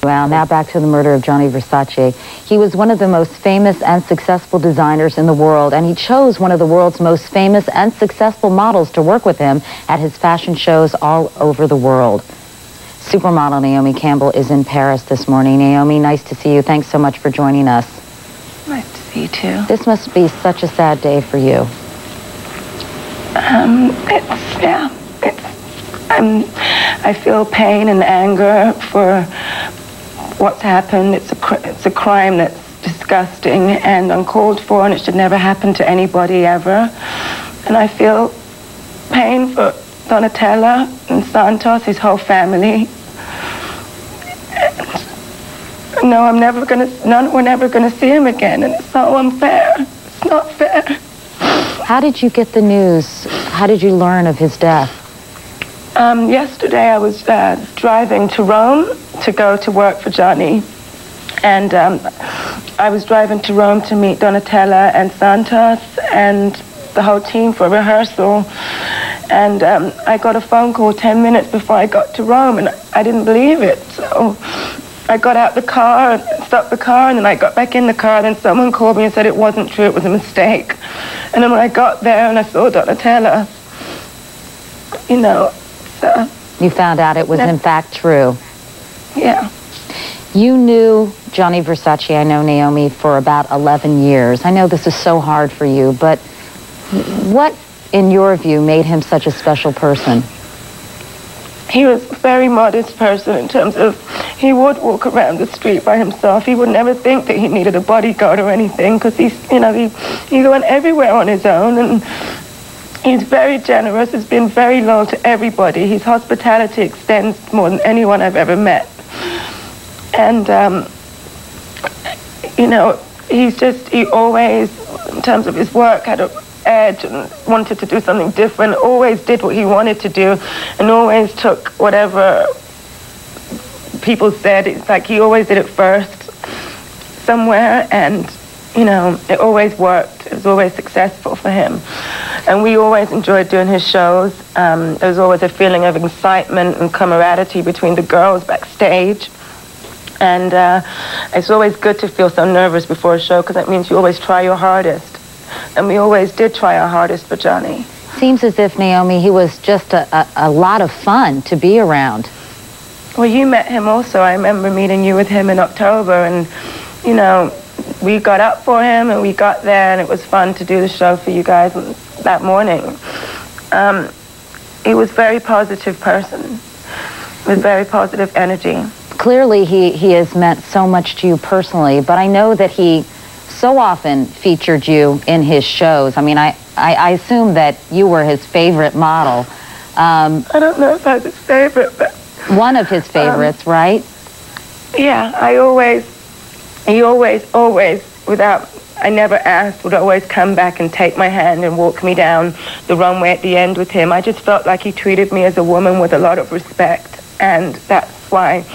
Well, now back to the murder of Gianni Versace. He was one of the most famous and successful designers in the world, and he chose one of the world's most famous and successful models to work with him at his fashion shows all over the world. Supermodel Naomi Campbell is in Paris this morning. Naomi, nice to see you. Thanks so much for joining us. Nice to see you too. This must be such a sad day for you. I feel pain and anger for what's happened. It's a crime that's disgusting and uncalled for, and it should never happen to anybody ever. And I feel pain for Donatella and Santos, his whole family. And no, we're never gonna see him again, and it's so unfair. It's not fair. How did you get the news? How did you learn of his death? Yesterday I was driving to Rome to go to work for Gianni. And I was driving to Rome to meet Donatella and Santos and the whole team for rehearsal. And I got a phone call 10 minutes before I got to Rome, and I didn't believe it. So I got out the car, stopped the car, and then I got back in the car, and then someone called me and said it wasn't true, it was a mistake. And then when I got there and I saw Donatella, you know, you found out it was in fact true. Yeah. You knew Gianni Versace, I know, Naomi, for about 11 years. I know this is so hard for you, but what, in your view, made him such a special person? He was a very modest person in terms of he would walk around the street by himself. He would never think that he needed a bodyguard or anything, because he went everywhere on his own, and he's very generous. He's been very loyal to everybody. His hospitality extends more than anyone I've ever met. And, you know, he always, in terms of his work, had an edge and wanted to do something different, always did what he wanted to do, and always took whatever people said. It's like he always did it first somewhere, and, you know, it always worked. It was always successful for him. And we always enjoyed doing his shows. There was always a feeling of excitement and camaraderie between the girls backstage. And it's always good to feel so nervous before a show, because that means you always try your hardest. And we always did try our hardest for Gianni. Seems as if, Naomi, he was just a lot of fun to be around. Well, you met him also. I remember meeting you with him in October, and, you know, we got up for him, and we got there, and it was fun to do the show for you guys that morning. He was a very positive person with very positive energy. Clearly, he has meant so much to you personally, but I know that he so often featured you in his shows. I mean, I assume that you were his favorite model. I don't know if I was his favorite, but... One of his favorites, right? Yeah, he always, without, I never asked, would always come back and take my hand and walk me down the runway at the end with him. I just felt like he treated me as a woman with a lot of respect, and that's why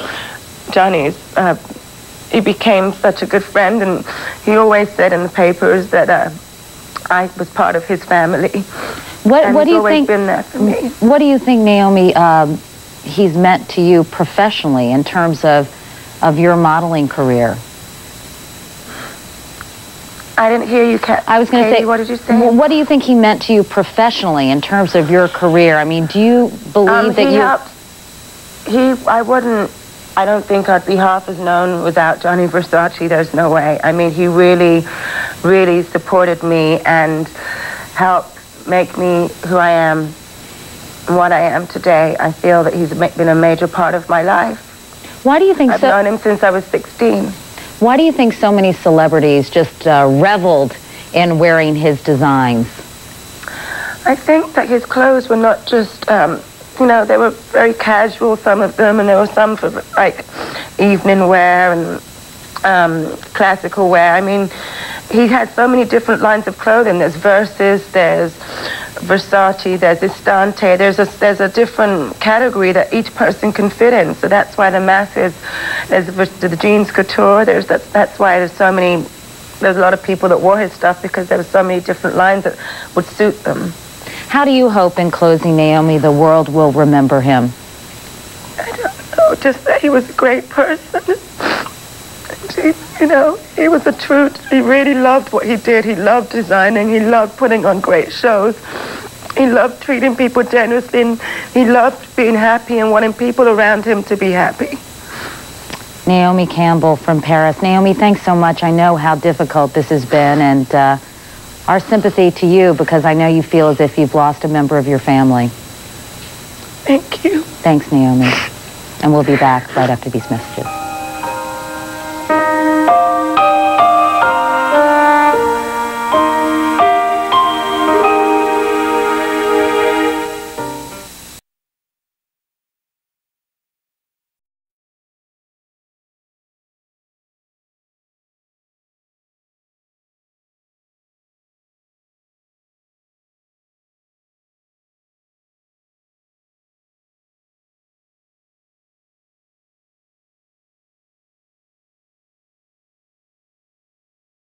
he became such a good friend, and he always said in the papers that I was part of his family. What do you think? Been there for me. What do you think, Naomi, he's meant to you professionally in terms of your modeling career? I didn't hear you, I was going to say, what did you say? What do you think he meant to you professionally in terms of your career? I mean, do you believe that I don't think I'd be half as known without Gianni Versace. There's no way. I mean, he really, really supported me and helped make me who I am and what I am today. I feel that he's been a major part of my life. Why do you think I've known him since I was 16. Why do you think so many celebrities just reveled in wearing his designs? I think that his clothes were not just, you know, they were very casual, some of them, and there were some for, like, evening wear and classical wear. I mean, he had so many different lines of clothing. There's Versus, there's Versace, there's Istante. There's a different category that each person can fit in. So that's why the masses, there's the jeans couture. That's why there's a lot of people that wore his stuff, because there were so many different lines that would suit them. How do you hope, in closing, Naomi, the world will remember him? I don't know. just that he was a great person. You know, he was a true, he really loved what he did. He loved designing. He loved putting on great shows. He loved treating people generously, and he loved being happy and wanting people around him to be happy. Naomi Campbell from Paris. Naomi, thanks so much. I know how difficult this has been, and our sympathy to you, because I know you feel as if you've lost a member of your family. Thank you. Thanks, Naomi. And we'll be back right after these messages.